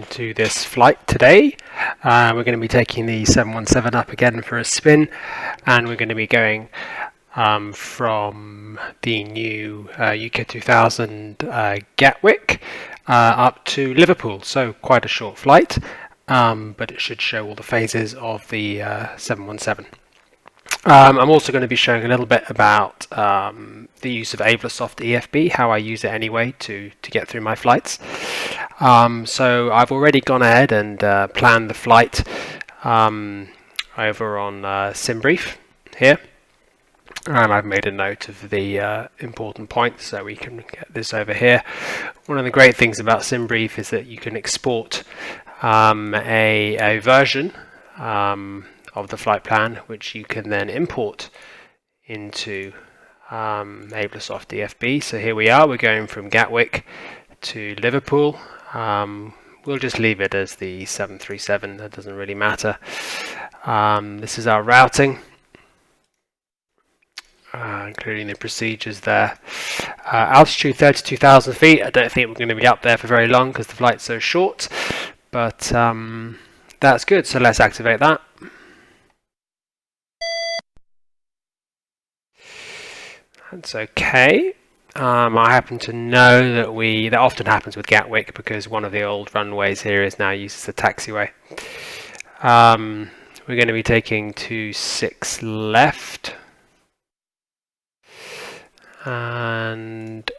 welcome to this flight today. We're going to be taking the 717 up again for a spin, and we're going to be going from the new UK 2000 Gatwick up to Liverpool, so quite a short flight, but it should show all the phases of the 717. I'm also going to be showing a little bit about the use of Ablesoft EFB, how I use it anyway to get through my flights. So I've already gone ahead and planned the flight over on SimBrief here, and I've made a note of the important points so we can get this over here. One of the great things about SimBrief is that you can export a version of the flight plan, which you can then import into Ablesoft EFB. So here we are, we're going from Gatwick to Liverpool. We'll just leave it as the 737, that doesn't really matter. This is our routing, including the procedures there. Altitude 32,000 feet. I don't think we're going to be up there for very long because the flight's so short, but that's good, so let's activate that. That's okay. I happen to know that that often happens with Gatwick because one of the old runways here is now used as a taxiway. We're going to be taking 26 left, and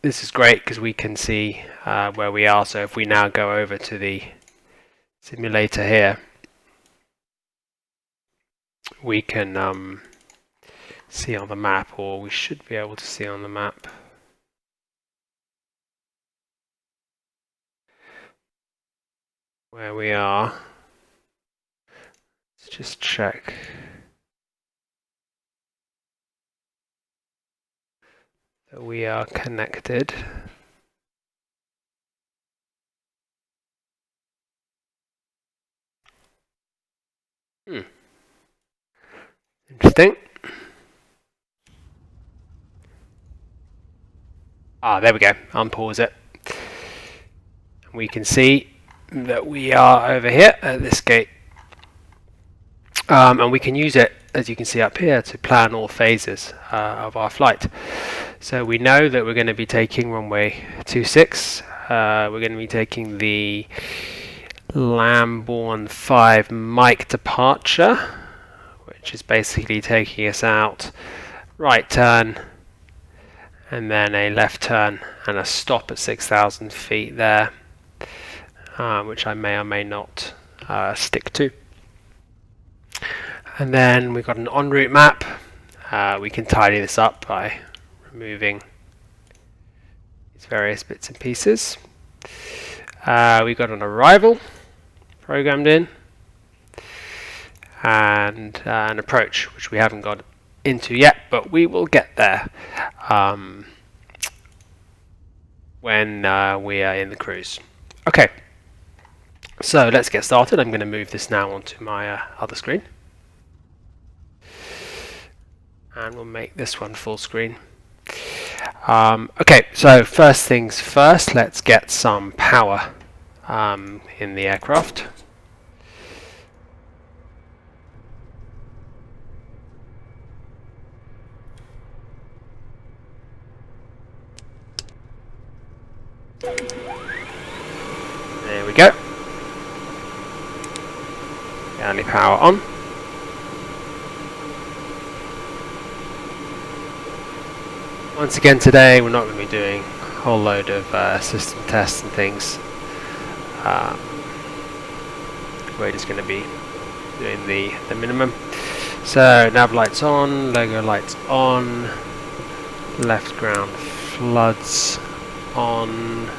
this is great because we can see where we are. So if we now go over to the simulator here, we can see on the map, or we should be able to see on the map, where we are. Let's just check. That we are connected. Interesting. There we go. Unpause it. We can see that we are over here at this gate. And we can use it, as you can see up here, to plan all phases of our flight. So we know that we're going to be taking runway 26. We're going to be taking the Lambourne 5 Mike departure, which is basically taking us out, right turn, and then a left turn and a stop at 6,000 feet there, which I may or may not stick to. And then we've got an en route map. We can tidy this up by removing these various bits and pieces. We've got an arrival programmed in, and an approach, which we haven't got into yet, but we will get there when we are in the cruise. Okay, so let's get started. I'm going to move this now onto my other screen, and we'll make this one full screen. Okay, so first things first, let's get some power in the aircraft. There we go. Galley power on. Once again today, we're not going to be doing a whole load of system tests and things. We're just going to be doing the minimum. So nav lights on, logo lights on, left ground floods on,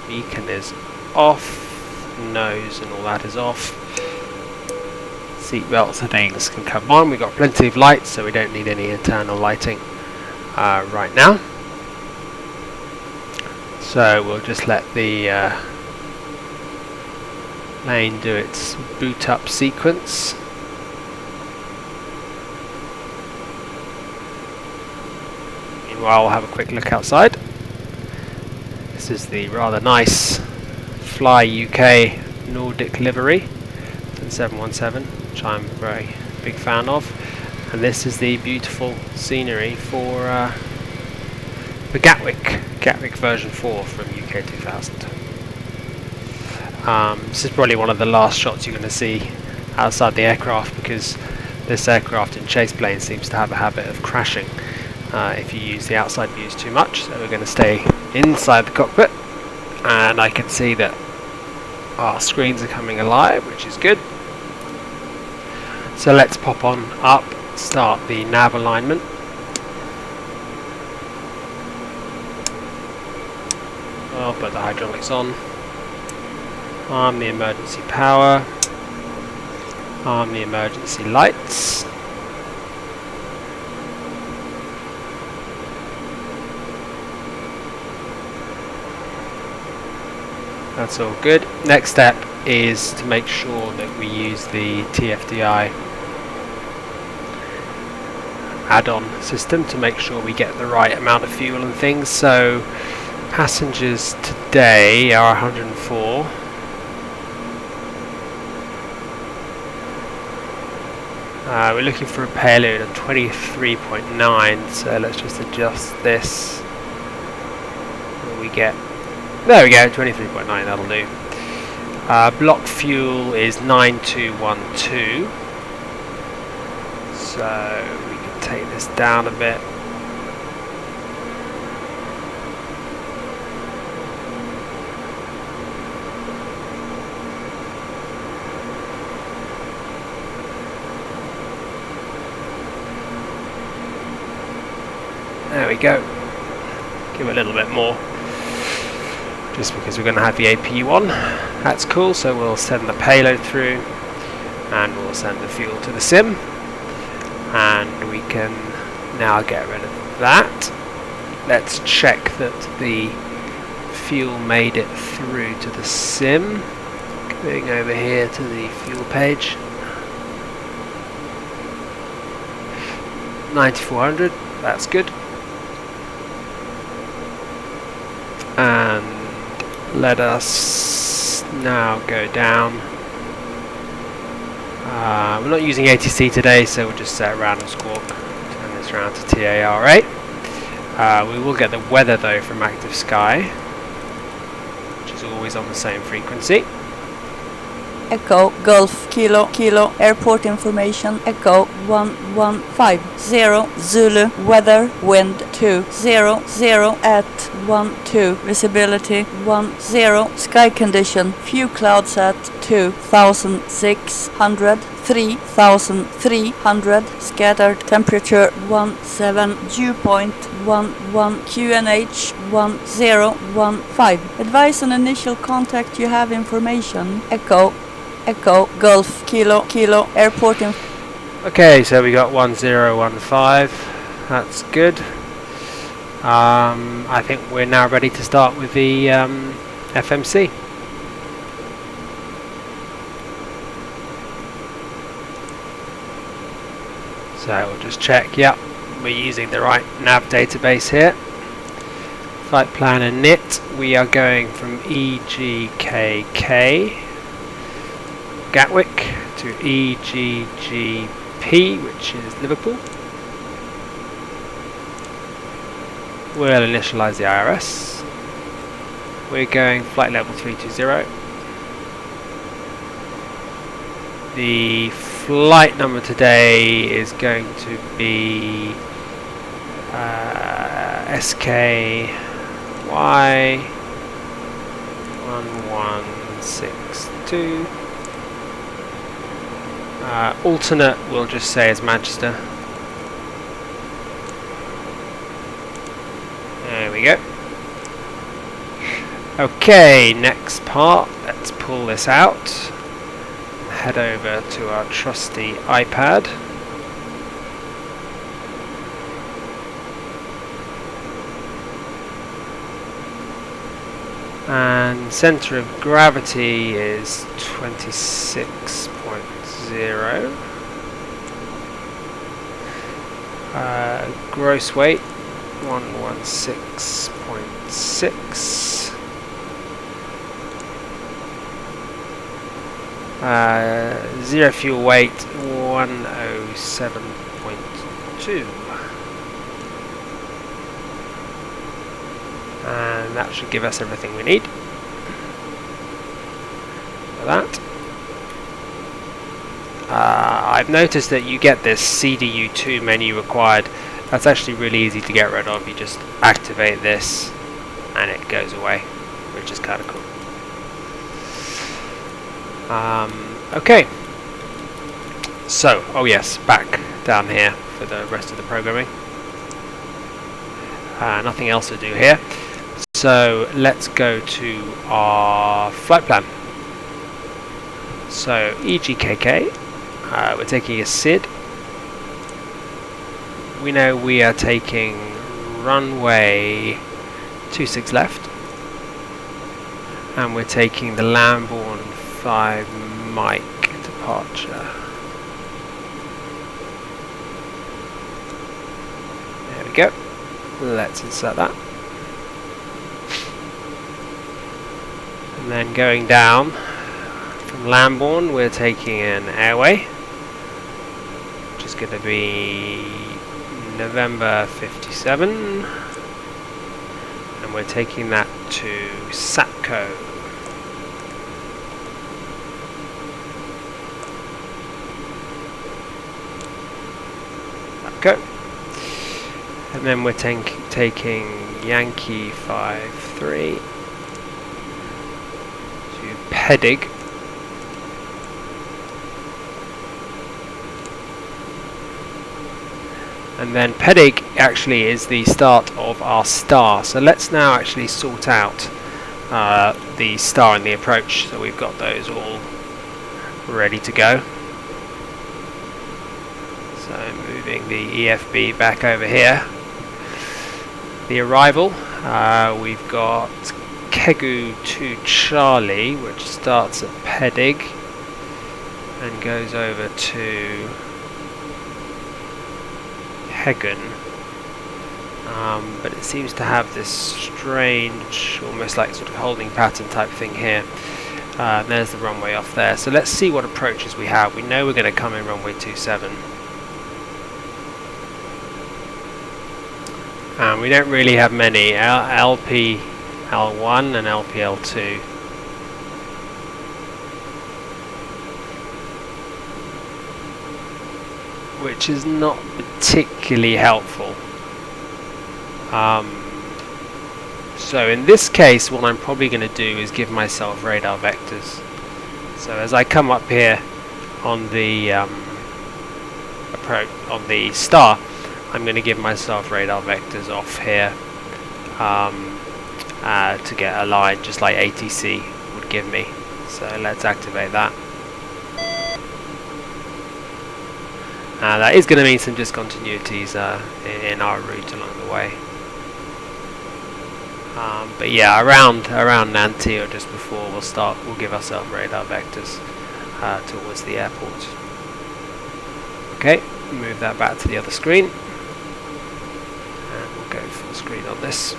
beacon is off, nose and all that is off, seat belts and things can come on. We've got plenty of lights, so we don't need any internal lighting right now. So we'll just let the plane do its boot up sequence. Meanwhile, we'll have a quick look outside. This is the rather nice Fly UK Nordic livery and 717, which I'm a very big fan of. And this is the beautiful scenery for Gatwick version 4 from UK 2000. This is probably one of the last shots you're going to see outside the aircraft, because this aircraft in chase plane seems to have a habit of crashing if you use the outside views too much. So we're going to stay inside the cockpit, and I can see that our screens are coming alive, which is good. So let's pop on up, start the nav alignment. I'll put the hydraulics on. Arm the emergency power. Arm the emergency lights. That's all good. Next step is to make sure that we use the TFDI add-on system to make sure we get the right amount of fuel and things. So passengers today are 104. We're looking for a payload of 23.9, so let's just adjust this. What do we get? There we go, 23.9, that'll do. Block fuel is 9212, so we can take this down a bit. There we go. Give it a little bit more, just because we're going to have the APU on. That's cool, so we'll send the payload through and we'll send the fuel to the sim, and we can now get rid of that. Let's check that the fuel made it through to the sim. Going over here to the fuel page. 9400, that's good. And let us now go down. We're not using ATC today, so we'll just set a random squawk. Turn this around to TAR8. We will get the weather though from Active Sky, which is always on the same frequency. Echo Golf Kilo Kilo airport information. Echo 1150 Zulu weather wind 200 at 12 visibility 10 sky condition few clouds at 2600 3300 scattered temperature 17 dew point 11 QNH 1015 advise on initial contact you have information. Echo Golf Kilo Kilo airport Okay, so we got 1015. That's good. I think we're now ready to start with the FMC. So we'll just check, yep, we're using the right nav database here. Flight plan and NIT, we are going from EGKK Gatwick to EGGP, which is Liverpool. We'll initialize the IRS. We're going flight level 320. The flight number today is going to be SKY 1162. Alternate we'll just say is Manchester. There we go. Okay, next part, let's pull this out. Head over to our trusty iPad. And center of gravity is 26.0. Gross weight 116.6. Zero fuel weight 107.2, and that should give us everything we need for that. I've noticed that you get this CDU2 menu required. That's actually really easy to get rid of. You just activate this and it goes away, which is kind of cool. Okay, so, oh yes, back down here for the rest of the programming. Nothing else to do here, so let's go to our flight plan. So EGKK, we're taking a SID. We know we are taking runway 26 left, and we're taking the Lambourne 5 Mike departure. There we go. Let's insert that. And then going down from Lambourne, we're taking an airway, which is going to be November 57, and we're taking that to Sapco. Go. And then we're taking Yankee 53 to Pedig. And then Pedig actually is the start of our star. So let's now actually sort out the star and the approach. So we've got those all ready to go. So moving the EFB back over here. The arrival, we've got Kegu to Charlie, which starts at Pedig and goes over to Hegen, but it seems to have this strange, almost like sort of holding pattern type thing here. There's the runway off there. So let's see what approaches we have. We know we're going to come in runway 27. We don't really have many. LP L1 and LP L2. Which is not particularly helpful. So in this case, what I'm probably going to do is give myself radar vectors. So as I come up here on the approach on the star, I'm going to give myself radar vectors off here to get a line just like ATC would give me. So let's activate that. That is going to mean some discontinuities in our route along the way. But yeah, around Nanty or just before we'll give ourselves radar vectors towards the airport. Okay, move that back to the other screen. And we'll go full screen on this.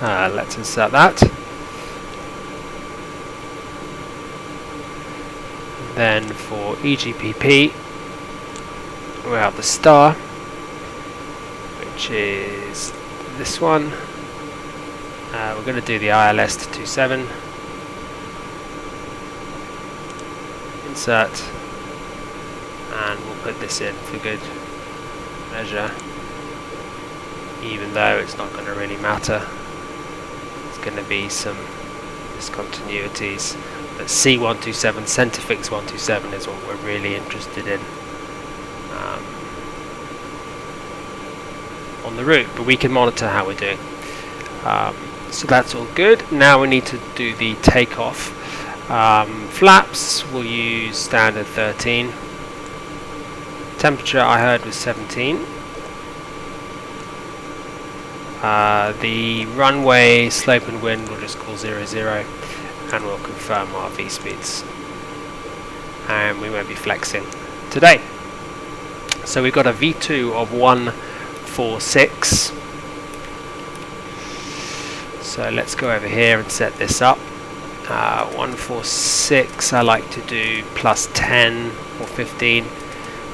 Let's insert that. Then for EGPP, we have the star, which is this one. We're going to do the ILS to 27. Insert, and we'll put this in for good measure, even though it's not going to really matter. It's going to be some discontinuities. But C127, Centrefix 127 is what we're really interested in on the route, but we can monitor how we're doing. So that's all good. Now we need to do the takeoff. Flaps, we'll use standard 13. Temperature I heard was 17. The runway, slope and wind we'll just call 00. And we'll confirm our V speeds, and we won't be flexing today. So we've got a V2 of 146. So let's go over here and set this up. 146, I like to do plus 10 or 15,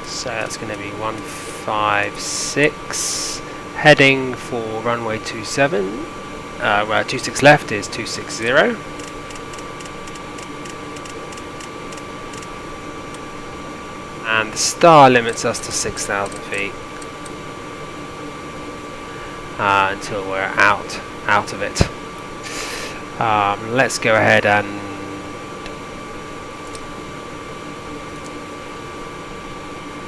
so that's going to be 156. Heading for runway 27, well 26 left is 260. And the star limits us to 6,000 feet until we're out of it. Let's go ahead and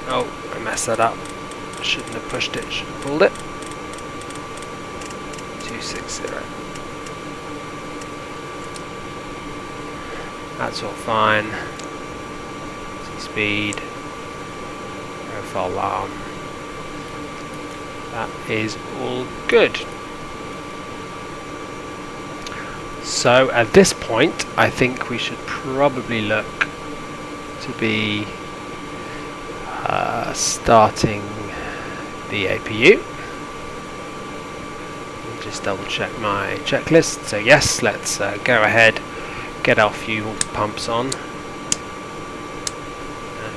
oh, I messed that up. Shouldn't have pushed it, should have pulled it. 260. That's all fine. Speed. Profile alarm. That is all good. So at this point, I think we should probably look to be starting the APU. Just double check my checklist. So yes, let's go ahead, get our fuel pumps on and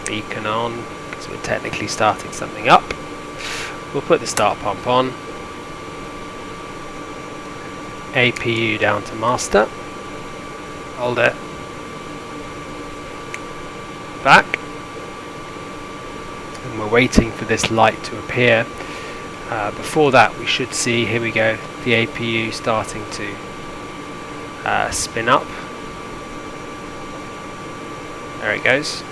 beacon on, because we're technically starting something up. We'll put the start pump on. APU down to master. Hold it. Back. And we're waiting for this light to appear. Before that, we should see, here we go, the APU starting to spin up. There it goes.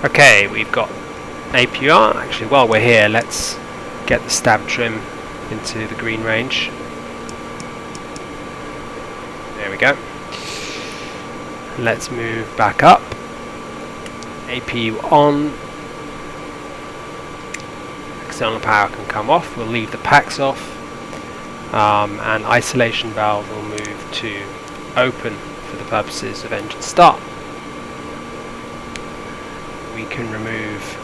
Okay, we've got APR. Actually, while we're here, let's get the stab trim into the green range. There we go. Let's move back up. APU on. External power can come off. We'll leave the packs off. And isolation valve will move to open for the purposes of engine start. We can remove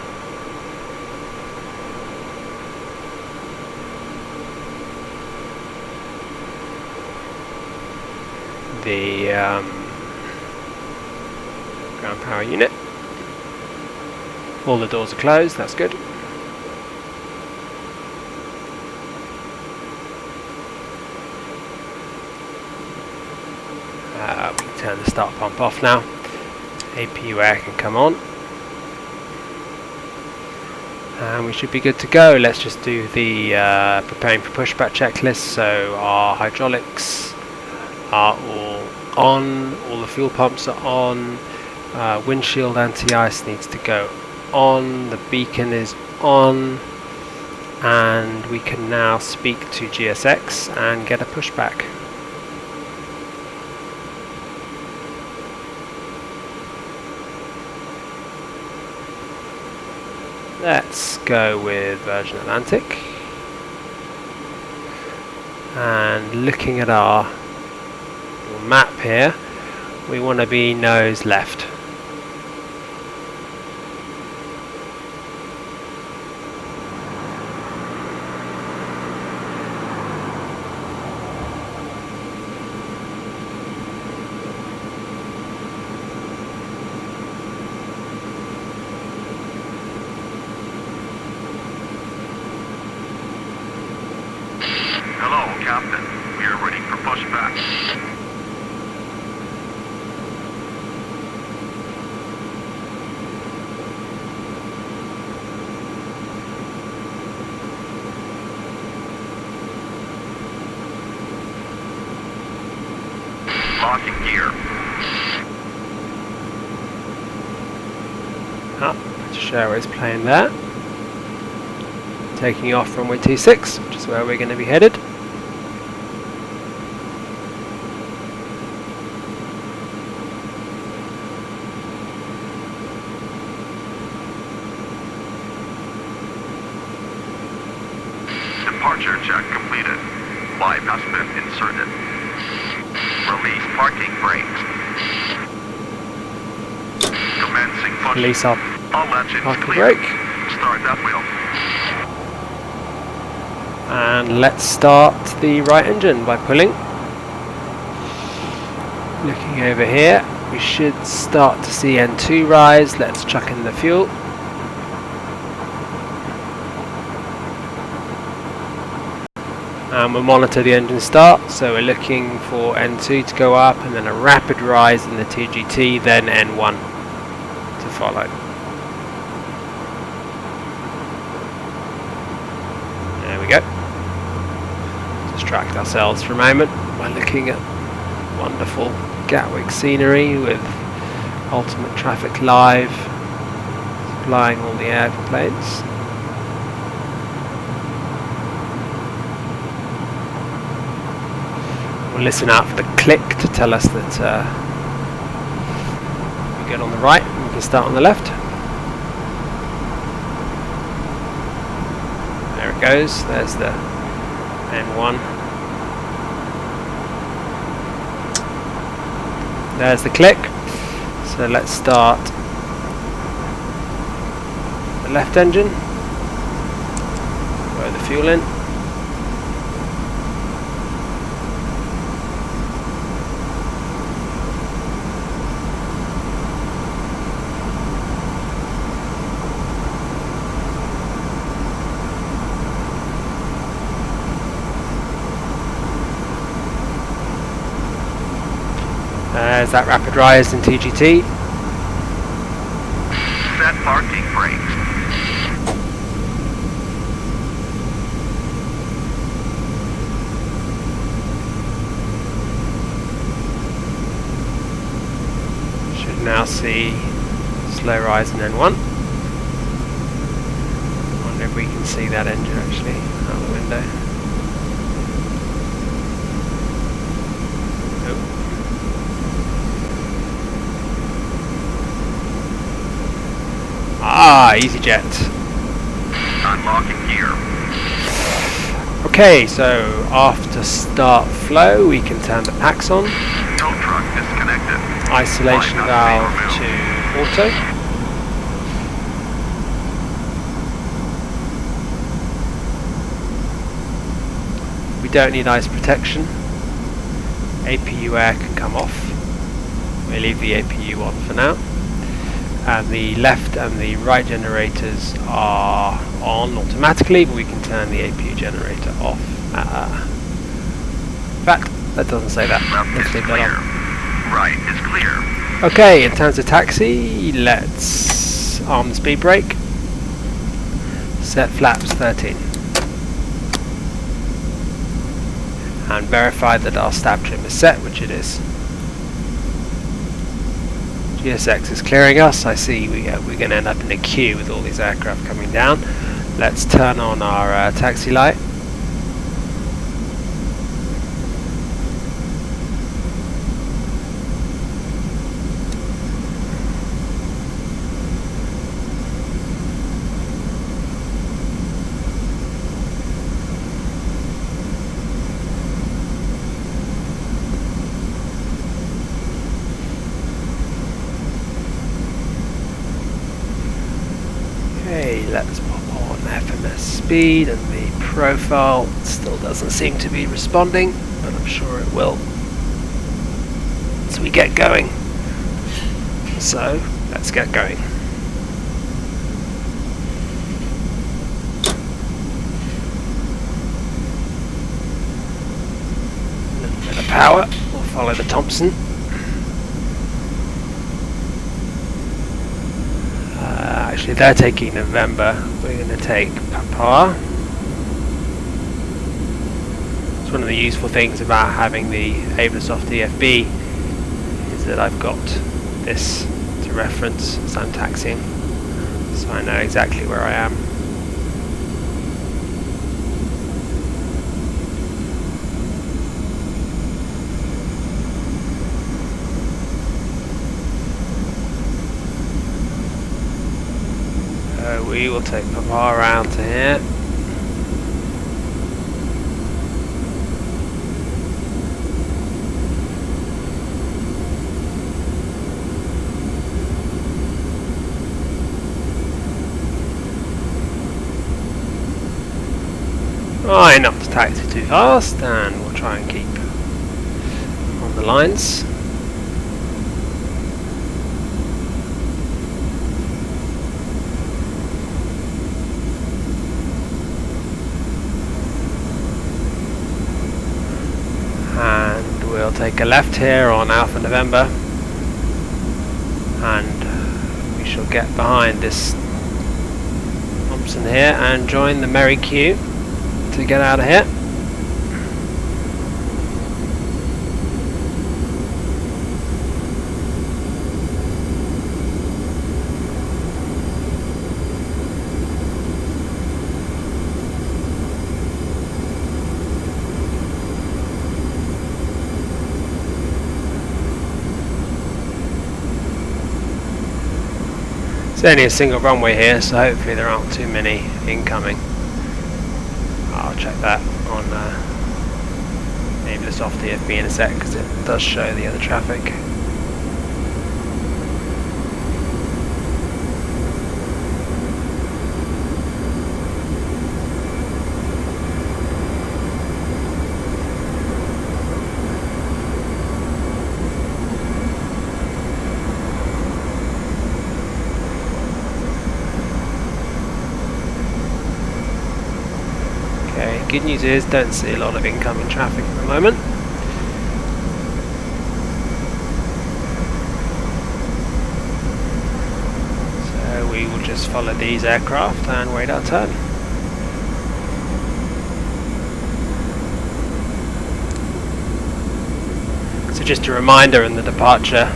the ground power unit. All the doors are closed, that's good. We can turn the start pump off now. APU air can come on. And we should be good to go. Let's just do the preparing for pushback checklist. So our hydraulics are all on, all the fuel pumps are on, windshield anti-ice needs to go on, the beacon is on, and we can now speak to GSX and get a pushback. Let's go with Virgin Atlantic. And looking at our map here, we want to be nose left. Captain, we are ready for pushback. Locking gear. British Airways plane there. Taking off runway T6, which is where we're going to be headed. has been inserted. Release parking brakes. Commencing push. Release up All engines parking clear. brake. Start that wheel. And let's start the right engine by pulling. Looking over here, we should start to see N2 rise. Let's chuck in the fuel. And we'll monitor the engine start, so we're looking for N2 to go up and then a rapid rise in the TGT, then N1 to follow. There we go. Distract ourselves for a moment by looking at wonderful Gatwick scenery with ultimate traffic live, supplying all the airplanes. We'll listen out for the click to tell us that we get on the right and we can start on the left. There it goes, there's the N1. There's the click. So let's start the left engine. Throw the fuel in. There's that rapid rise in TGT. Set parking brakes. Should now see slow rise in N1. Wonder if we can see that engine actually out the window. Ah, EasyJet. Unlocking gear. Okay, so after start flow, we can turn the packs on. Tow truck disconnected. Isolation valve to auto. We don't need ice protection. APU air can come off. We'll leave the APU on for now. And the left and the right generators are on automatically, but we can turn the APU generator off. In fact, that doesn't say that. Left Let's is leave clear. that on. Right is clear. Okay, in terms of taxi, let's arm the speed brake. Set flaps 13. And verify that our stab trim is set, which it is. GSX is clearing us. I see we're going to end up in a queue with all these aircraft coming down. Let's turn on our taxi light. Okay, let's pop on FMS speed, and the profile still doesn't seem to be responding, but I'm sure it will as we get going. So let's get going. A little bit of power, we'll follow the Thompson. Actually, they're taking November. We're going to take Papa. It's one of the useful things about having the Avlasoft DFB is that I've got this to reference as I'm taxiing, so I know exactly where I am. We will take Papa around to here. Try not to taxi too fast, and we'll try and keep on the lines. And we'll take a left here on Alpha November, and we shall get behind this Thompson here and join the merry queue to get out of here. It's only a single runway here, so hopefully there aren't too many incoming. I'll check that on enable this off TFB in a sec, because it does show the other traffic. Good news is, don't see a lot of incoming traffic at the moment. So we will just follow these aircraft and wait our turn. So just a reminder, in the departure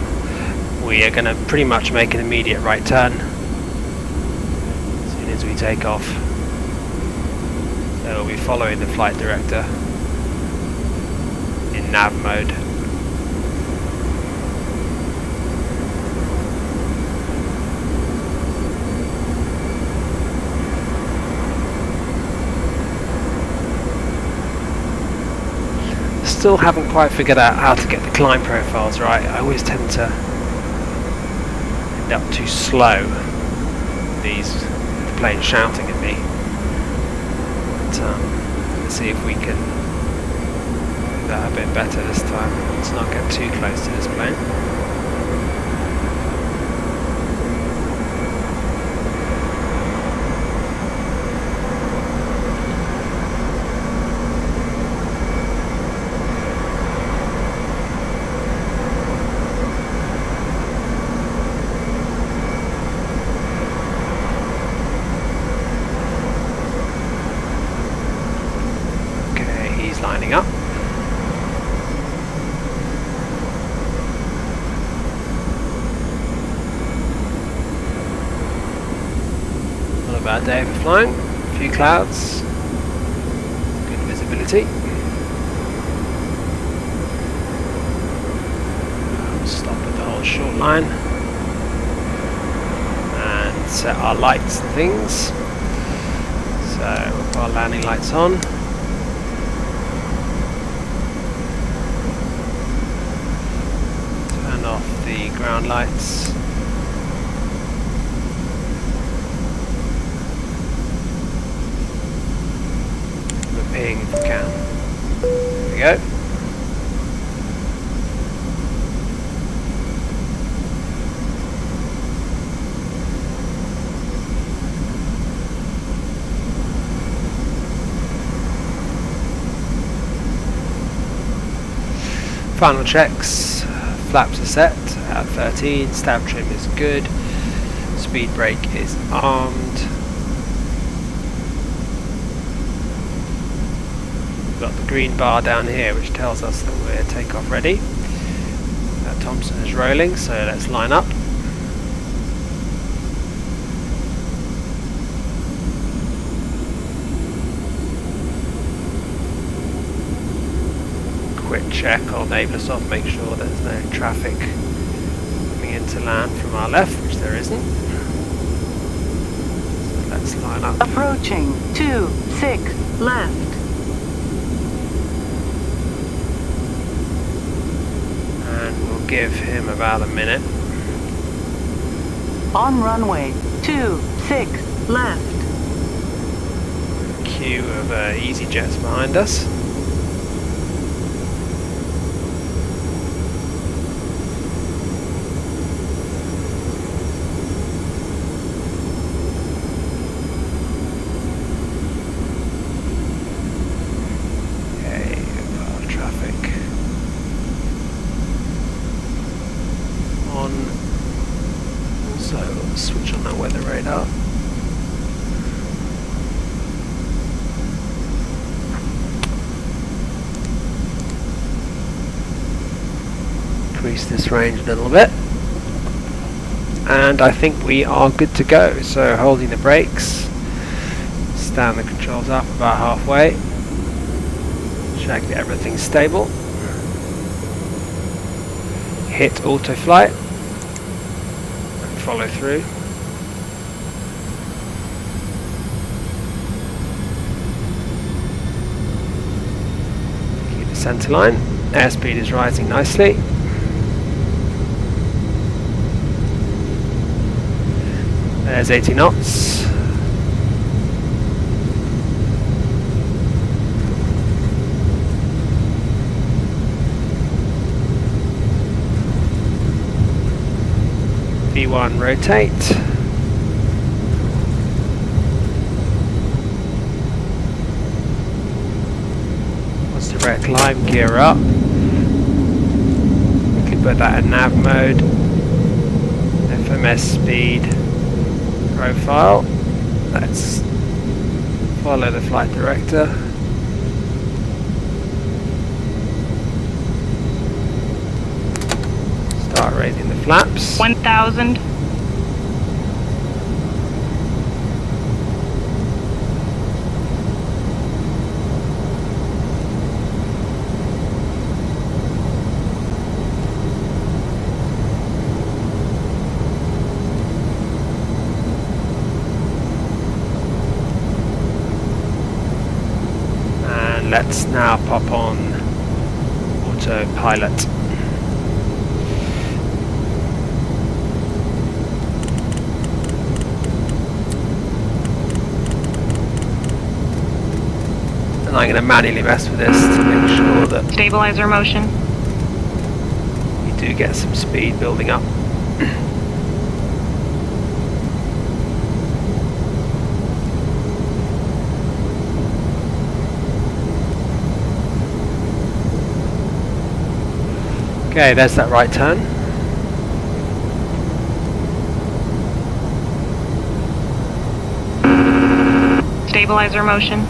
we are going to pretty much make an immediate right turn as soon as we take off. So we'll be following the flight director in nav mode. Still haven't quite figured out how to get the climb profiles right. I always tend to end up too slow. The plane shouting at me. Let's see if we can do that a bit better this time. Let's not get too close to this plane. Lining up. Not a bad day for flying. A few clouds, good visibility. We'll stop at the whole short line and set our lights and things. So we'll put our landing lights on. Off the ground lights. We're ping if we can. There we go. Final checks. Flaps are set at 13, stab trim is good, speed brake is armed. We've got the green bar down here which tells us that we're takeoff ready. Thompson is rolling, so let's line up. Quick check on enable us off, make sure there's no traffic coming into land from our left, which there isn't. So let's line up. Approaching 26 left. And we'll give him about a minute. On runway 26 left. queue of EasyJets behind us. Switch on that weather radar. Increase this range a little bit. And I think we are good to go. So holding the brakes, stand the controls up about halfway, check that everything's stable, hit auto flight, follow through. Keep the centre line. Airspeed is rising nicely. There's 80 knots. V1 rotate. Once direct climb, gear up. We can put that in nav mode. FMS speed profile. Let's follow the flight director. Start raising the flaps. 1,000. And let's now pop on autopilot. And I'm going to manually mess with this to make sure that Stabilizer motion. we do get some speed building up. Okay, there's that right turn. Stabilizer motion.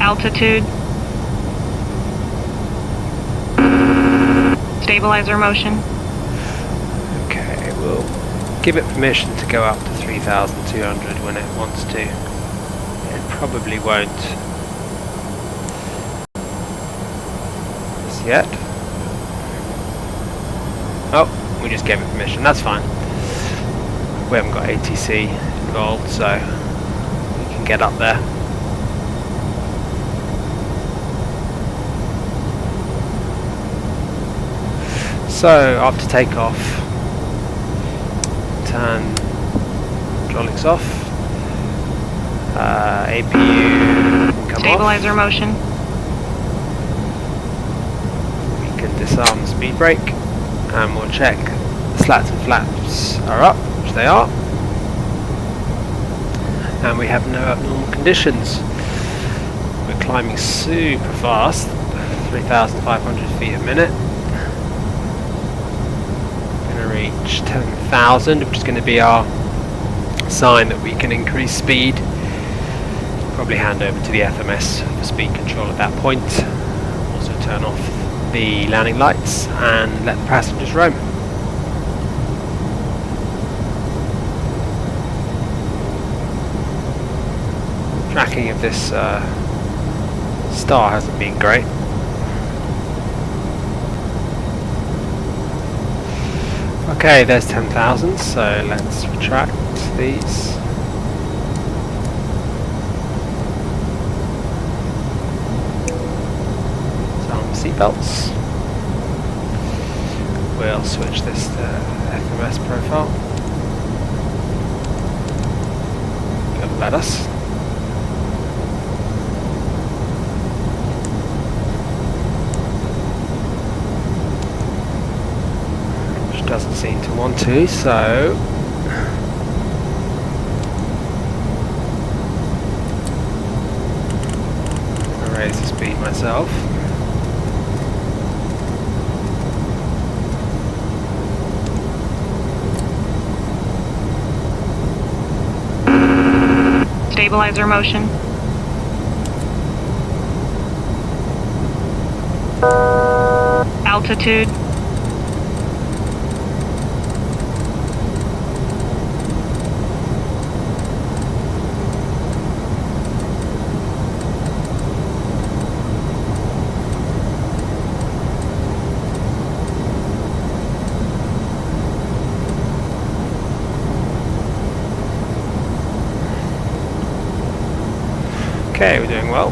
Altitude. Stabilizer motion. Okay, we'll give it permission to go up to 3,200 when it wants to. It probably won't just yet. Oh, we just gave it permission, that's fine. We haven't got ATC involved, so we can get up there. So after takeoff, turn hydraulics off, APU can come Stabilizer off. motion. We can disarm the speed brake, and we'll check the slats and flaps are up, which they are, and we have no abnormal conditions. We're climbing super fast, 3,500 feet a minute. Reach 10,000, which is going to be our sign that we can increase speed. Probably hand over to the FMS for speed control at that point. Also turn off the landing lights and let the passengers roam. Tracking of this star hasn't been great. Okay, there's 10,000, so let's retract these. Disarm the seatbelts. We'll switch this to best profile. Gonna let us. Which doesn't seem to want to, so I'll raise the speed myself. Stabilizer motion. Altitude. Okay, we're doing well.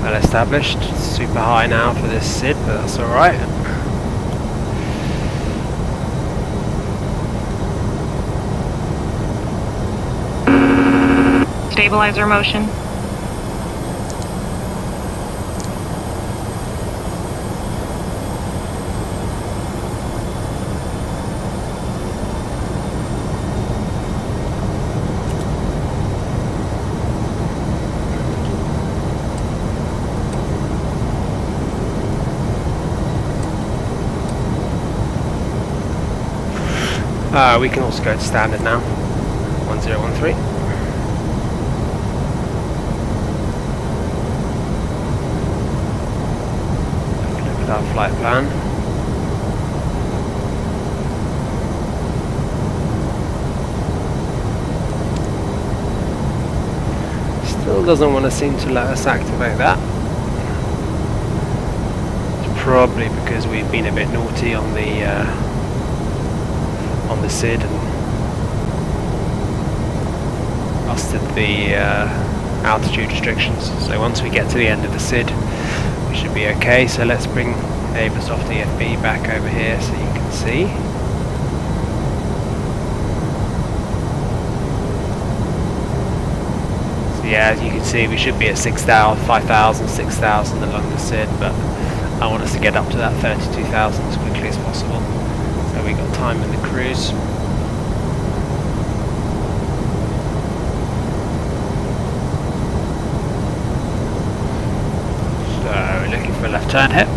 Well established. Super high now for this SID, but that's alright. Stabilizer motion. We can also go to standard now. 1013. Look at our flight plan. Still doesn't want to seem to let us activate that. It's probably because we've been a bit naughty on the SID and busted the altitude restrictions. So once we get to the end of the SID, we should be okay. So let's bring Abersoft EFB back over here so you can see. So yeah, as you can see, we should be at 6,000, 5,000, 6,000 along the SID, but I want us to get up to that 32,000 as quickly as possible. So we got time in the cruise. So we're looking for a left turn here.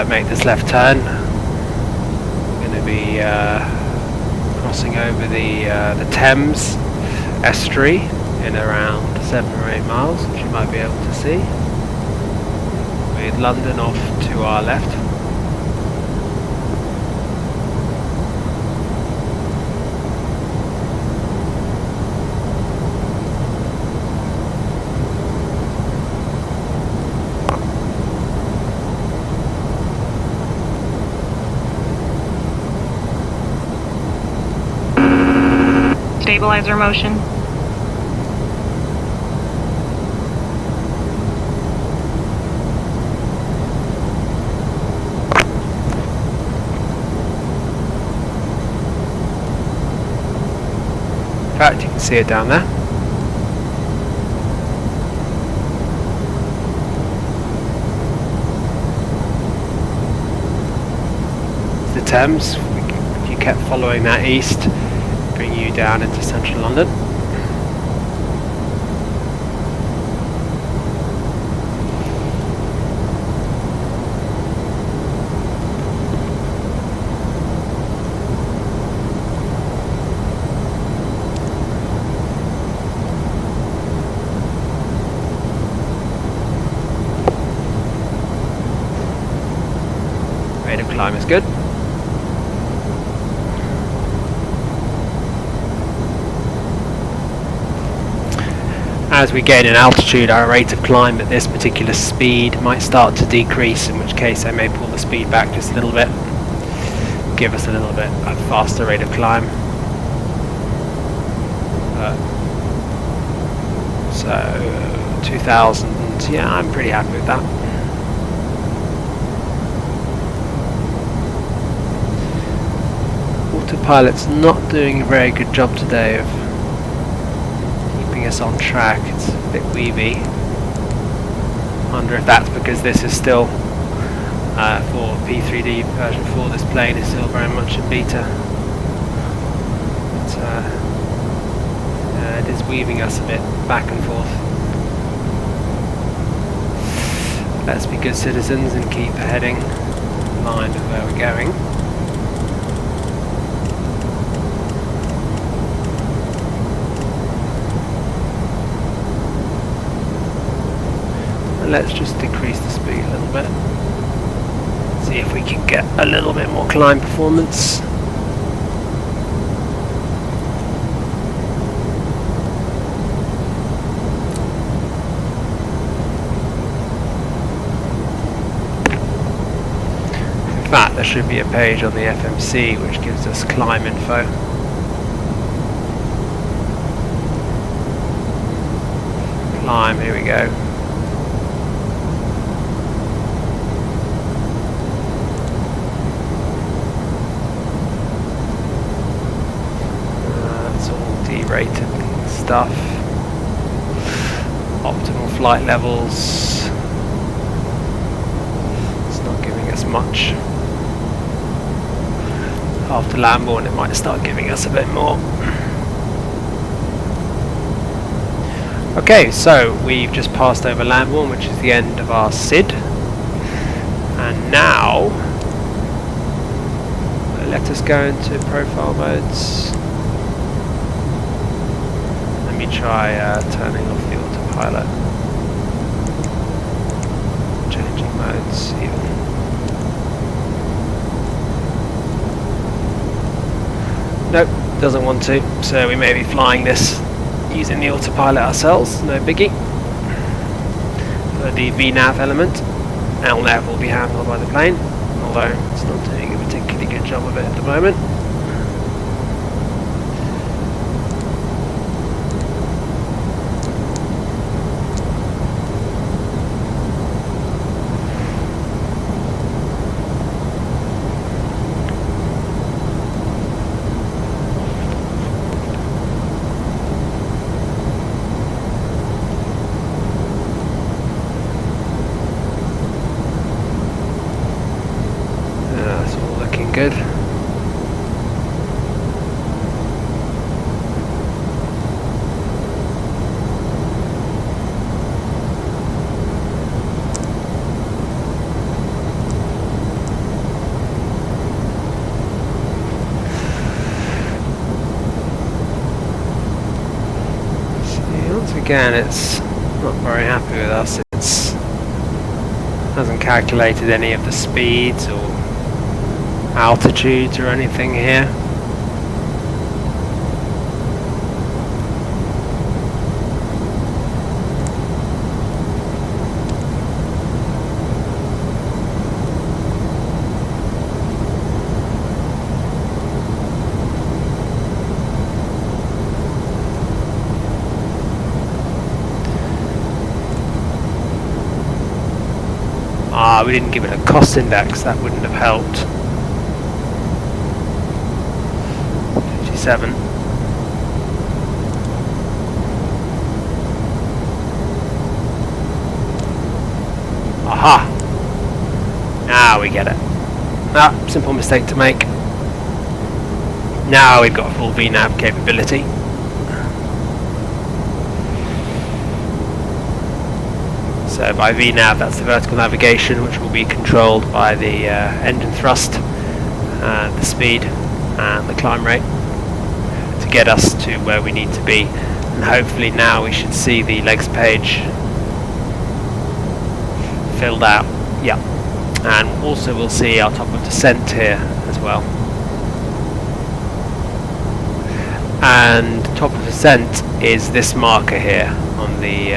Make this left turn. We're going to be crossing over the Thames estuary in around 7 or 8 miles, which you might be able to see, with London off to our left. Stabilizer motion. In fact, you can see it down there. The Thames. If you kept following that east, bring you down into central London. Rate of climb is good. as we gain in altitude, our rate of climb at this particular speed might start to decrease, in which case I may pull the speed back just a little bit, give us a little bit a faster rate of climb. So 2000, yeah, I'm pretty happy with that. Autopilot's not doing a very good job today of keeping us on track. It's a bit weavy. Wonder if that's because this is still for P3D version 4, this plane is still very much in beta. But, it is weaving us a bit back and forth. Let's be good citizens and keep heading in line with where we're going. And let's just decrease the speed a little bit. See if we can get a little bit more climb performance. In fact, there should be a page on the FMC which gives us climb info. Climb, here we go. Rated stuff, optimal flight levels. It's not giving us much. After Lambourne, it might start giving us a bit more. Okay, so we've just passed over Lambourne, which is the end of our SID, and now let us go into profile modes. Let me try turning off the autopilot, changing modes even. Nope, doesn't want to, so we may be flying this using the autopilot ourselves, no biggie. For the VNAV element, LNAV will be handled by the plane, although it's not doing a particularly good job of it at the moment. Good. See, once again, it's not very happy with us. It's hasn't calculated any of the speeds or altitudes or anything here. We didn't give it a cost index, that wouldn't have helped. 57. Aha! Now we get it. Ah, simple mistake to make. Now we've got full VNAV capability. So by VNAV, that's the vertical navigation, which will be controlled by the engine thrust, the speed and the climb rate to get us to where we need to be. And hopefully now we should see the legs page filled out. Yeah. And also we'll see our top of descent here as well. And top of descent is this marker here. on the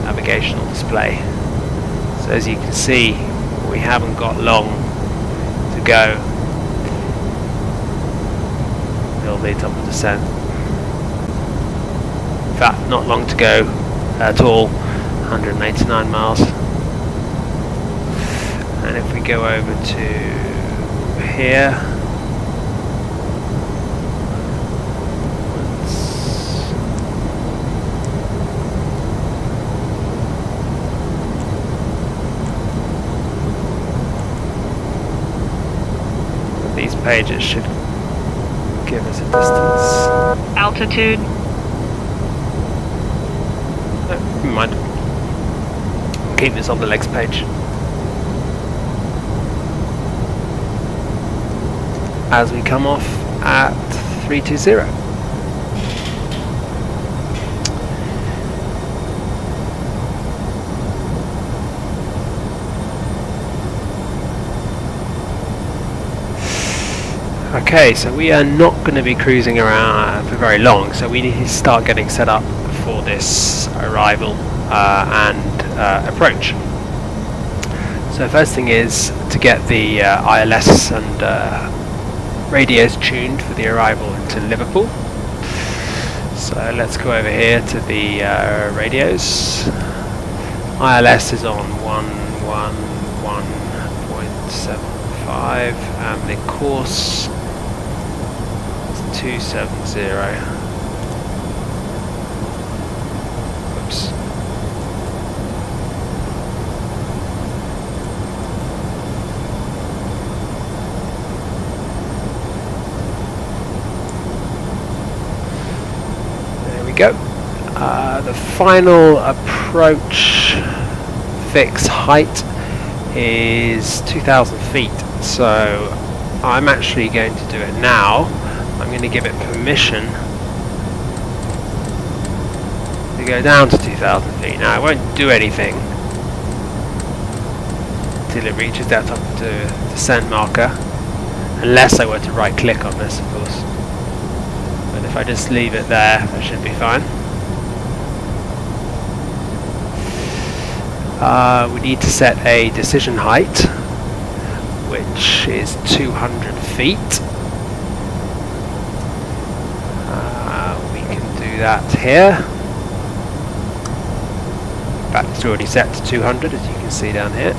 navigational display. So as you can see, we haven't got long to go till the top of descent. In fact, not long to go at all, 189 miles. And if we go over to here, these pages should give us a distance. Altitude. No, never mind. I'll keep this on the legs page. As we come off at 320. Okay, so we are not going to be cruising around for very long, so we need to start getting set up for this arrival and approach. So first thing is to get the ILS and radios tuned for the arrival into Liverpool. So let's go over here to the radios. ILS is on 111.75 and the course 270. Oops. There we go. The final approach fix height is 2,000 feet. So I'm actually going to do it now. I'm going to give it permission to go down to 2,000 feet. Now, it won't do anything until it reaches that top of the descent marker, unless I were to right click on this, of course. But if I just leave it there, that should be fine. We need to set a decision height, which is 200 feet. That here. In fact, it's already set to 200, as you can see down here.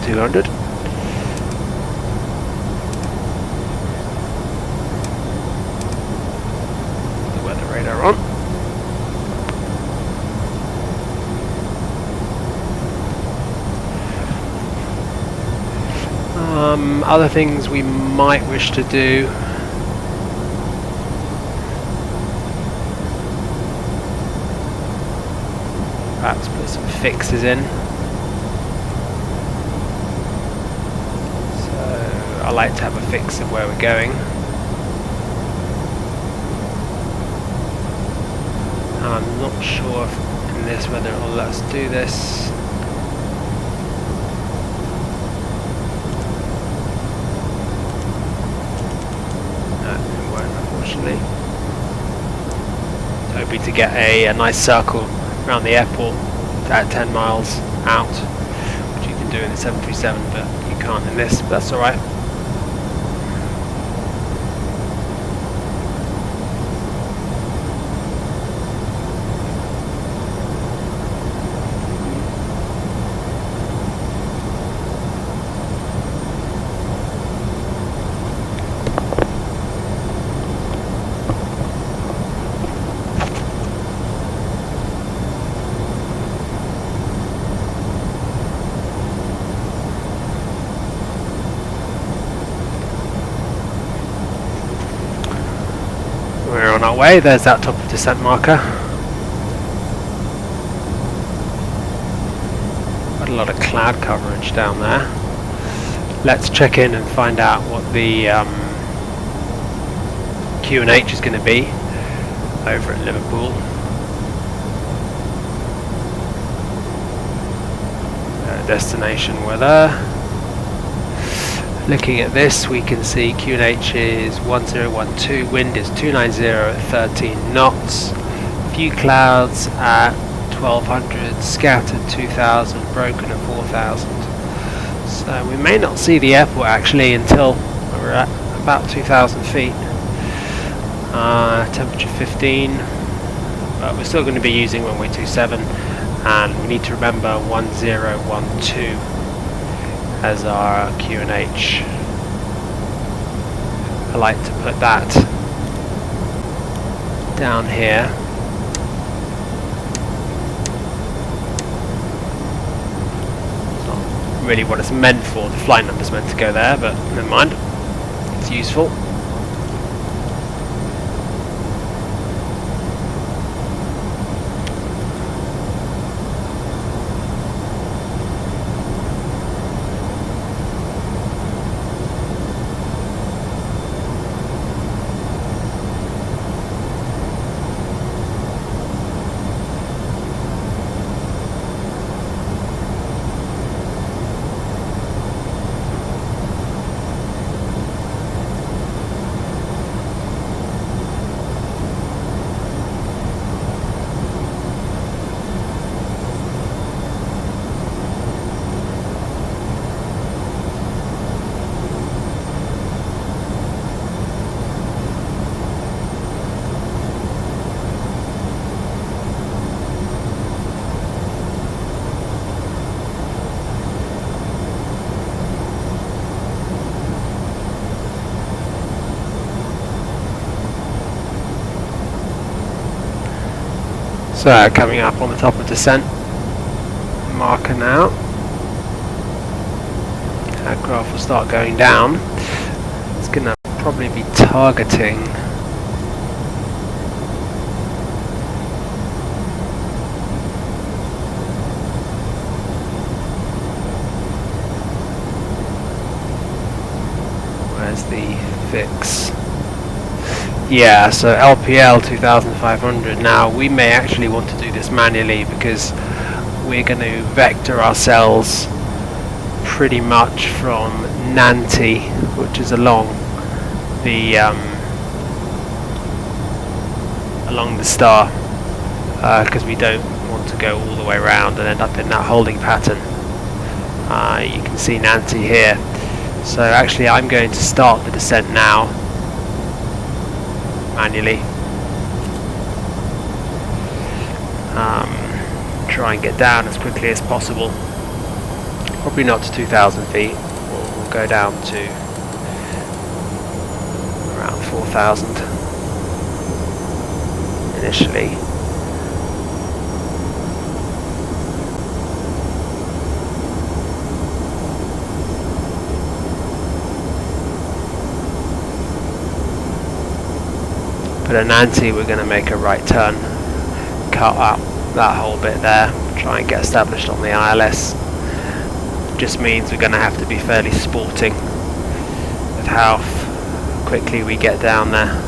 200. The weather radar on. Other things we might wish to do. Perhaps put some fixes in. So I like to have a fix of where we're going. And I'm not sure if in this whether it will let us do this. No, it won't, unfortunately. Hoping to get a nice circle around the airport at 10 miles out, which you can do in the 737, but you can't in this, but that's alright. We're on our way. There's that top of descent marker. Got a lot of cloud coverage down there. Let's check in and find out what the Q&H is going to be over at Liverpool. Destination weather. Looking at this, we can see Q&H is 1012, wind is 290 at 13 knots, few clouds at 1200, scattered 2000, broken at 4000. So we may not see the airport actually until we're at about 2000 feet. Temperature 15, but we're still going to be using runway 27, and we need to remember 1012 as our QNH. I like to put that down here. It's not really what it's meant for. The flight number's meant to go there, but never mind. It's useful. So coming up on the top of descent, marker now. Aircraft will start going down. It's going to probably be targeting where's the fix? Yeah, so LPL 2500. Now we may actually want to do this manually because we're going to vector ourselves pretty much from Nanty, which is along the star, because we don't want to go all the way around and end up in that holding pattern. You can see Nanty here. So actually I'm going to start the descent now manually. Try and get down as quickly as possible. Probably not to 2000 feet. We'll go down to around 4000 initially. But at Nanty we're going to make a right turn, cut up that whole bit there, try and get established on the ILS. Just means we're going to have to be fairly sporting with how quickly we get down there.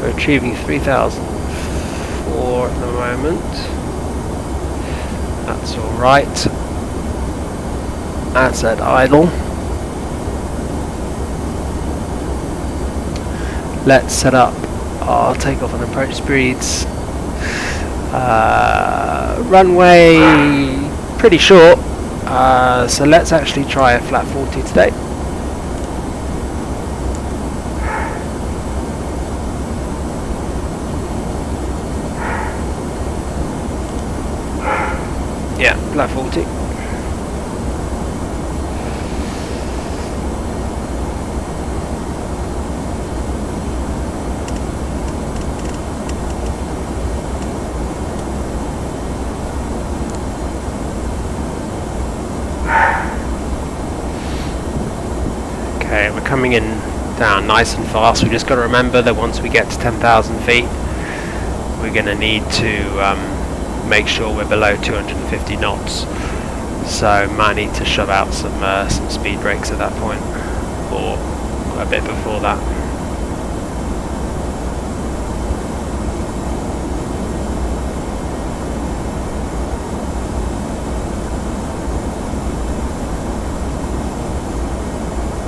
We're achieving 3004 at the moment. That's alright. That's at idle. Let's set up our takeoff and approach speeds. Runway pretty short, so let's actually try a flat 40 today. Yeah, flat 40. Okay, we're coming in down nice and fast. We just got to remember that once we get to 10,000 feet, we're going to need to make sure we're below 250 knots. So might need to shove out some speed brakes at that point, or a bit before that.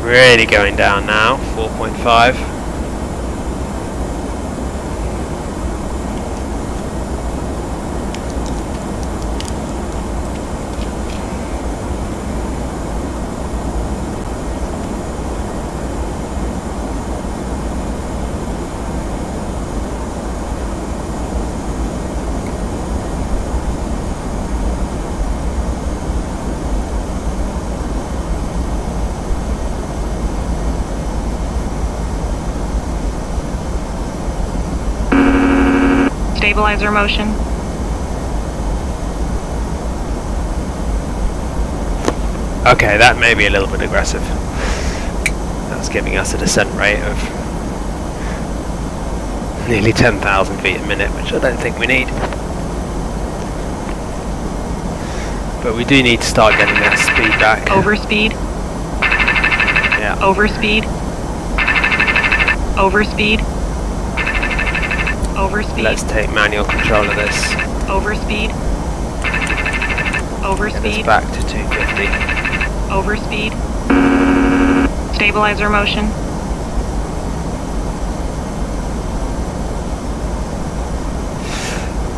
Really going down now, 4.5. Stabilizer motion. Okay, that may be a little bit aggressive. That's giving us a descent rate of nearly 10,000 feet a minute, which I don't think we need. But we do need to start getting that speed back. Overspeed. Yeah. Overspeed. Overspeed. Overspeed. Let's take manual control of this. Overspeed. Get Overspeed. us back to 250. Overspeed. Stabilizer motion.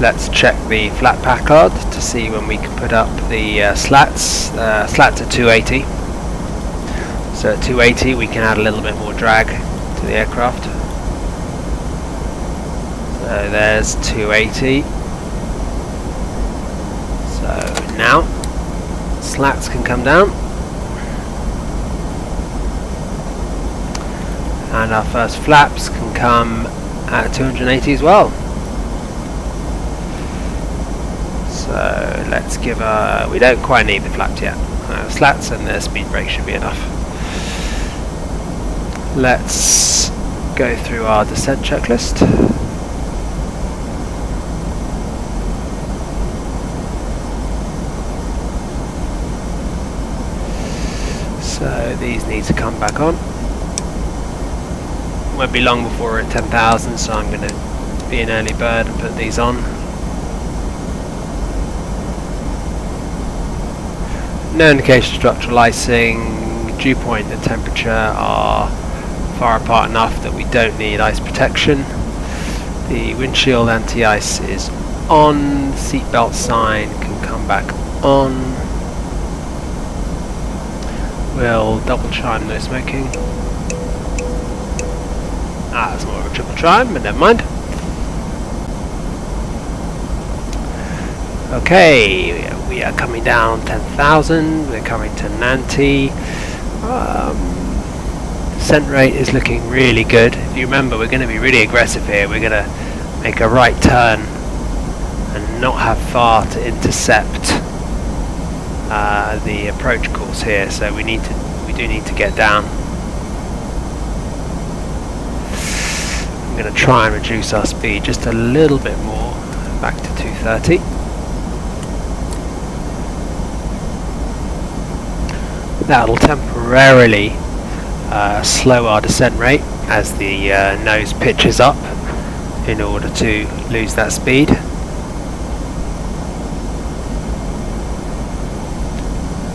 Let's check the flat Packard to see when we can put up the slats. Slats at 280. So at 280 we can add a little bit more drag to the aircraft. So there's 280. So now slats can come down. And our first flaps can come at 280 as well. So let's give we don't quite need the flaps yet. Slats and the speed brake should be enough. Let's go through our descent checklist. So these need to come back on. Won't be long before we're at 10,000, so I'm going to be an early bird and put these on. No indication of structural icing. Dew point and temperature are far apart enough that we don't need ice protection. The windshield anti-ice is on. Seatbelt sign can come back on. We'll double chime no smoking. That's more of a triple chime, but never mind. Okay, we are coming down 10,000, we're coming to 90. Descent rate is looking really good. If you remember, we're going to be really aggressive here. We're going to make a right turn and not have far to intercept the approach course here, so we do need to get down. I'm going to try and reduce our speed just a little bit more, back to 230. That'll temporarily slow our descent rate as the nose pitches up in order to lose that speed.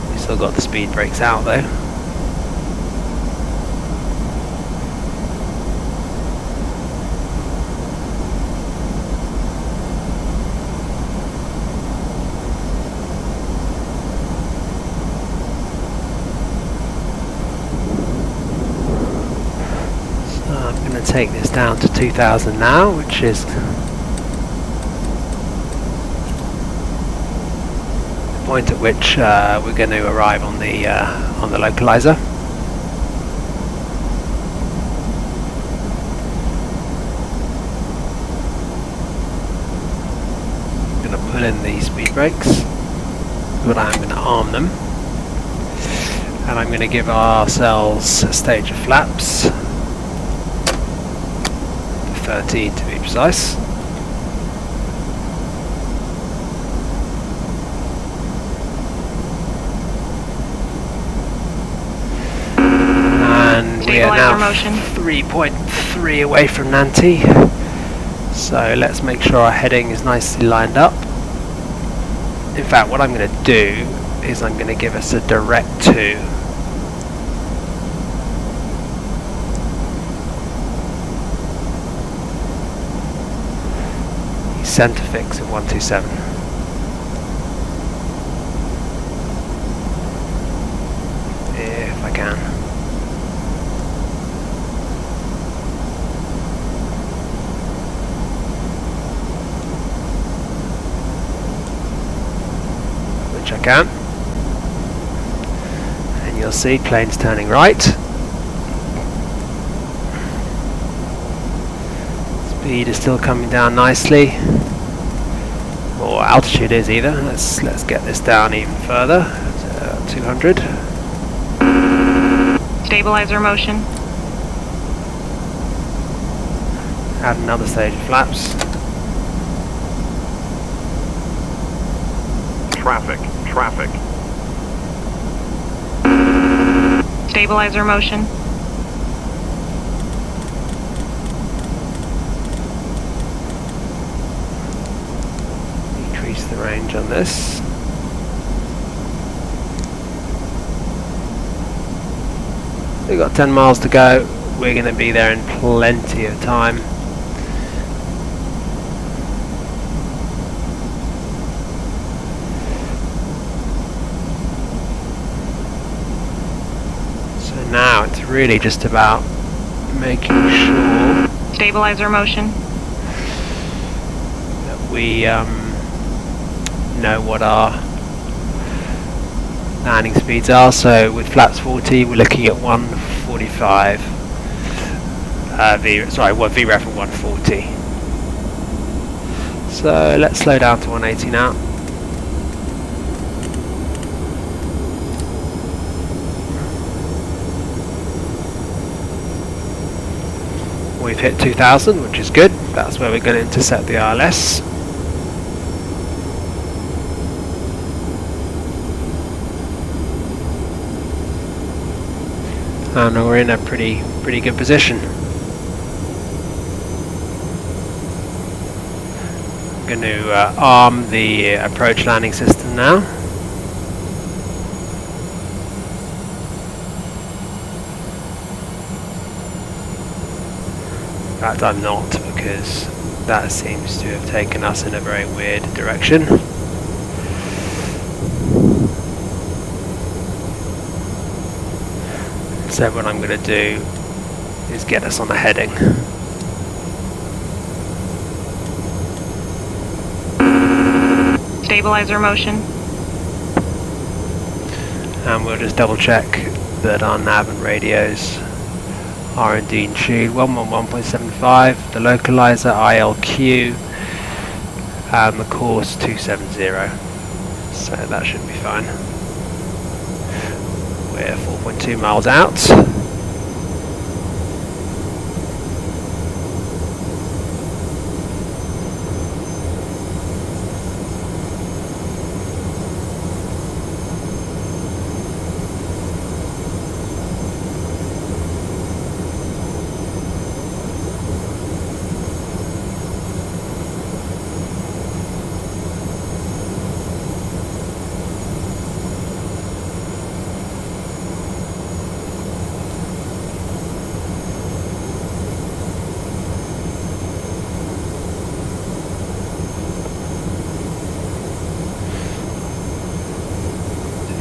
We've still got the speed brakes out though. Take this down to 2,000 now, which is the point at which we're going to arrive on the localizer. I'm going to pull in the speed brakes, but I'm going to arm them, and I'm going to give ourselves a stage of flaps. 13 to be precise. We are Stabilizer now motion. 3.3 away from Nanty. So let's make sure our heading is nicely lined up. In fact, what I'm going to do is I'm going to give us a direct to centre fix of 127. If I can. Which I can. And you'll see plane's turning right. Speed is still coming down nicely. Or altitude is either. Let's get this down even further. 200. Stabilizer motion. Add another stage of flaps. Traffic. Stabilizer motion. Decrease the range on this. We've got 10 miles to go. We're going to be there in plenty of time. So now it's really just about making sure Stabilizer motion. that we know what our landing speeds are. So with flaps 40 we're looking at 145 VREF at 140. So let's slow down to 180 now. We've hit 2000, which is good. That's where we're going to intercept the ILS. And we're in a pretty good position. I'm going to arm the approach landing system now. In fact, I'm not, because that seems to have taken us in a very weird direction. So what I'm going to do is get us on a heading. Stabilizer motion. And we'll just double check that our nav and radios are indeed in tune. 111.75, the localizer ILQ, and the course 270. So that should be fine. We're 4.2 miles out.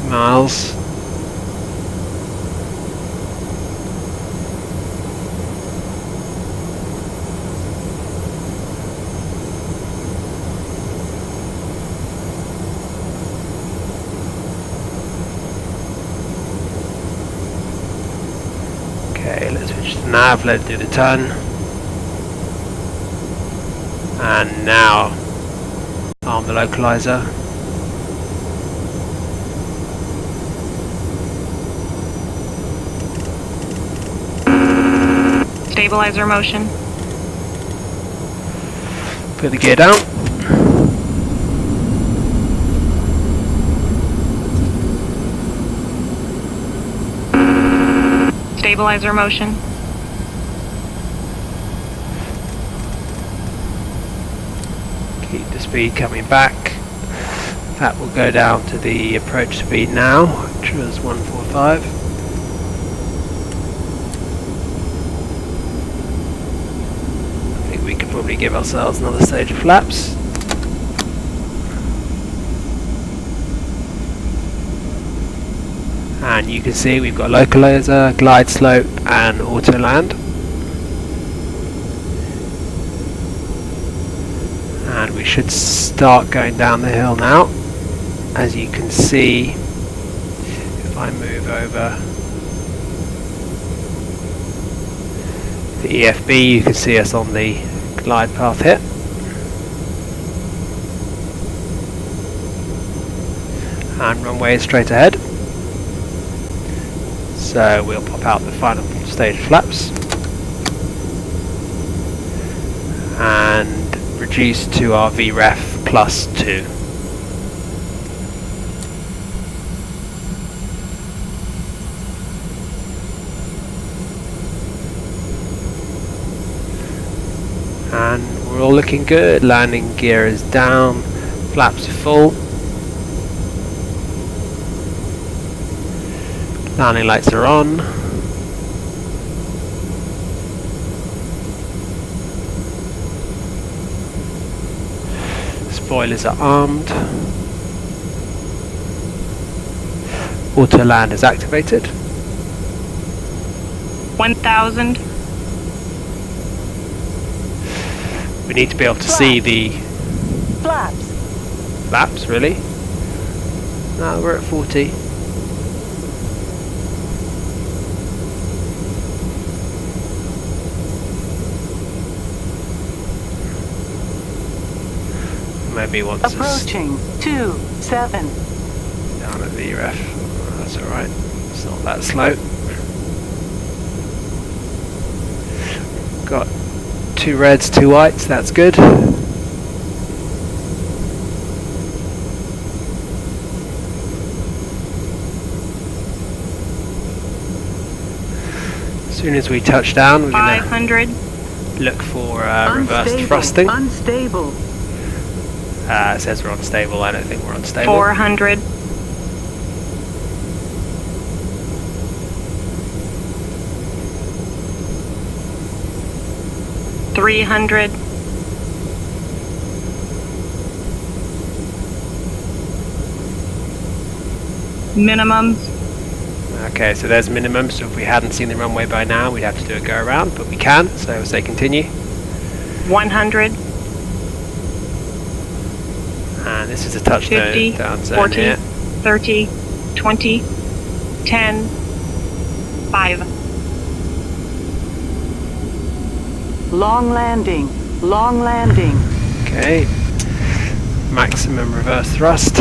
Miles. Okay, let's switch to nav, let it do the turn. And now arm the localizer. Stabilizer motion. Put the gear down. Stabilizer motion. Keep the speed coming back. That will go down to the approach speed now, which was 145. I think we could probably give ourselves another stage of flaps. And you can see we've got localizer, glide slope and auto land. And we should start going down the hill now. As you can see, if I move over the EFB, you can see us on the glide path here. And runway is straight ahead. So we'll pop out the final stage flaps and reduce to our VREF +2. And we're all looking good. Landing gear is down, flaps are full. Landing lights are on. Spoilers are armed. Auto land is activated. 1000. We need to be able to see the flaps, really? No, we're at 40. Maybe once approaching 27 down at VREF. Oh, that's alright. It's not that slow. Got 2 reds, 2 whites, that's good. As soon as we touch down, we're going 500. to look for reversed thrusting. Unstable. It says we're unstable. I don't think we're unstable. 400. 300. Minimums. Okay, so there's minimum. So if we hadn't seen the runway by now, we'd have to do a go around, but we can. So I'll say continue. 100. And this is a touchdown 50, down zone 40, here. 30, 20, 10, 5. Long landing. Long landing. Okay. Maximum reverse thrust.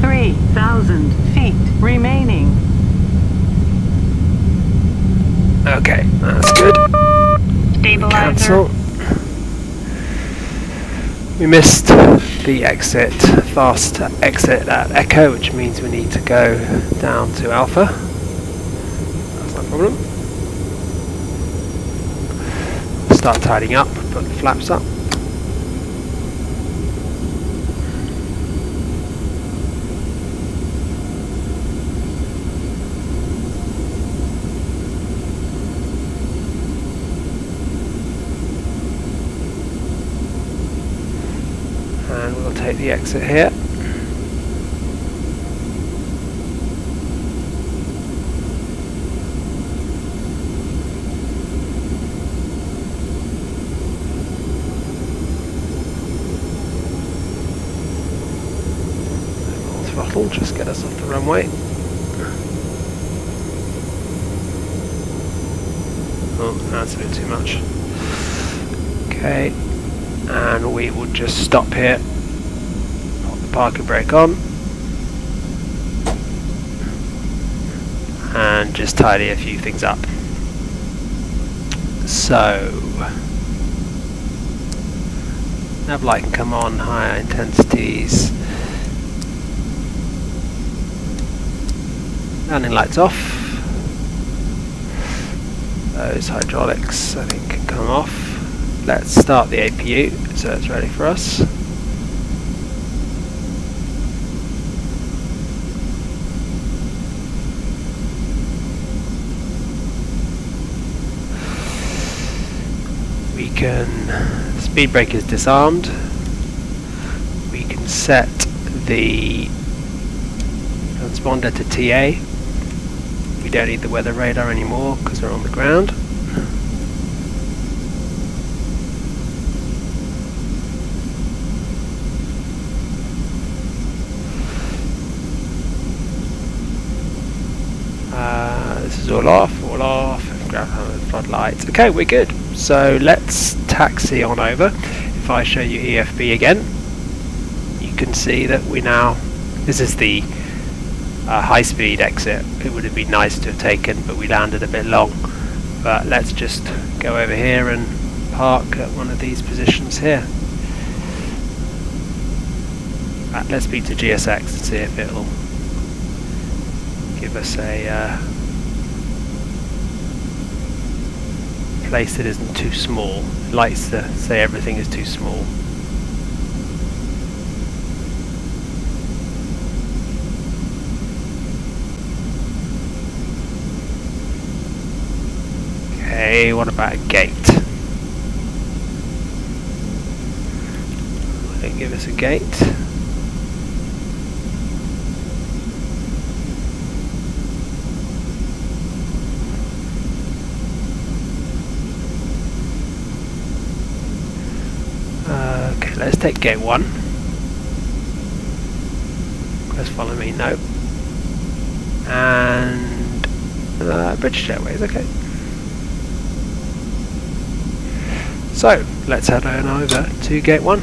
3,000 feet remaining. Okay, that's good. Stabilizer. Cancel. We missed the exit, fast exit at Echo, which means we need to go down to Alpha. That's no problem. Start tidying up, put the flaps up. And we'll take the exit here. Full throttle, just get us off the runway. Oh, that's a bit too much. Okay. And we will just stop here, pop the parking brake on, and just tidy a few things up. So Nav light can come on, higher intensities. Landing lights off. Those hydraulics I think can come off. Let's start the APU so it's ready for us. We can, speed brake is disarmed. We can set the transponder to TA. We don't need the weather radar anymore because we're on the ground. This is all off, grab the floodlights. Okay, we're good. So let's taxi on over. If I show you EFB again, you can see that we now, this is the high-speed exit. It would have been nice to have taken, but we landed a bit long. But let's just go over here and park at one of these positions here. Let's speak to GSX and see if it'll give us a place that isn't too small. It likes to say everything is too small. Okay, what about a gate? Will it give us a gate? Okay, let's take gate 1. Let's follow me, no. And British Airways, okay. So, let's head on over to gate 1.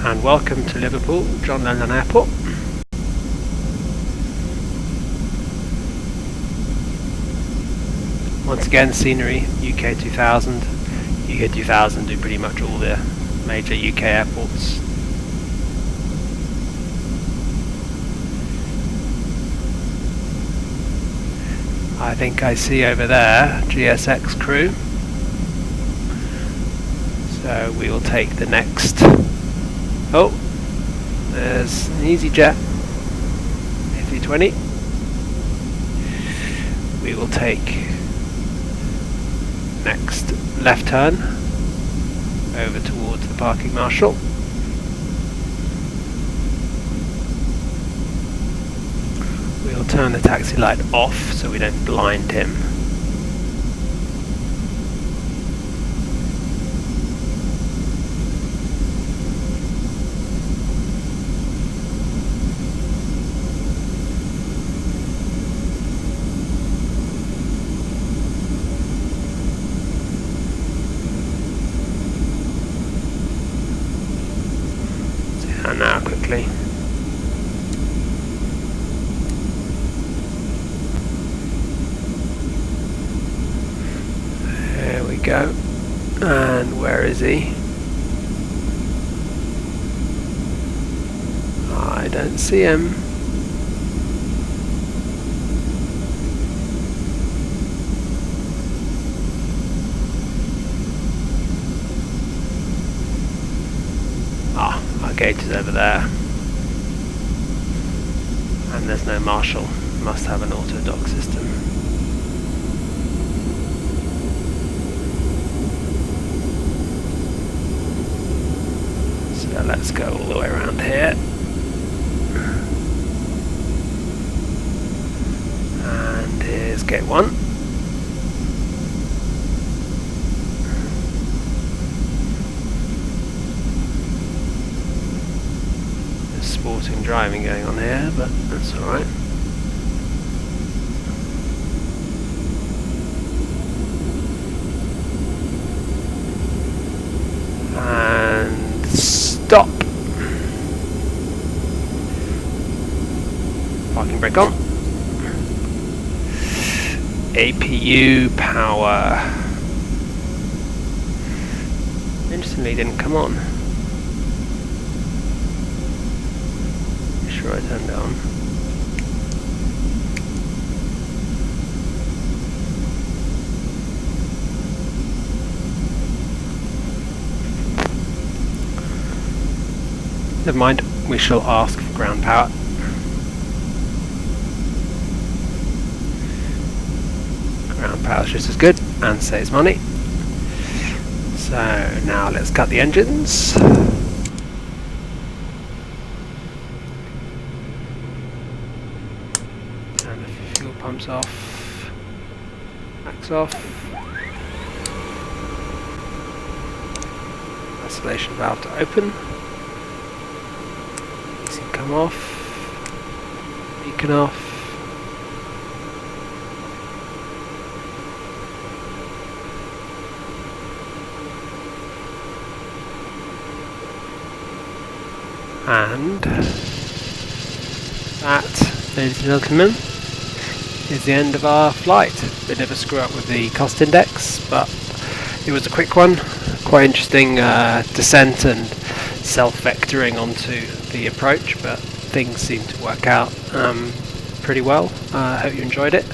And welcome to Liverpool, John Lennon Airport. Once again, scenery, UK 2000. UK 2000 do pretty much all the major UK airports. I think I see over there GSX crew. So we will take the next. Oh, there's an EasyJet A320. We will take next left turn over towards the parking marshal. We'll turn the taxi light off so we don't blind him. And now quickly. There we go. And where is he? I don't see him. Our gate is over there. And there's no marshal. Must have an auto dock system. So let's go all the way around here. And here's gate 1. sporting driving going on here, but that's alright. And stop. Parking brake on. APU power. Interestingly, didn't come on. Sure, I turned it on. Never mind, we shall ask for ground power. Ground power is just as good and saves money. So now let's cut the engines. And the fuel pumps off. Max off. Isolation valve to open. Come off, beacon off, and that, ladies and gentlemen, is the end of our flight. Bit of a screw up with the cost index, but it was a quick one. Quite interesting descent and self-vectoring onto the approach, but things seem to work out pretty well. I hope you enjoyed it.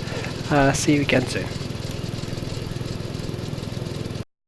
See you again soon.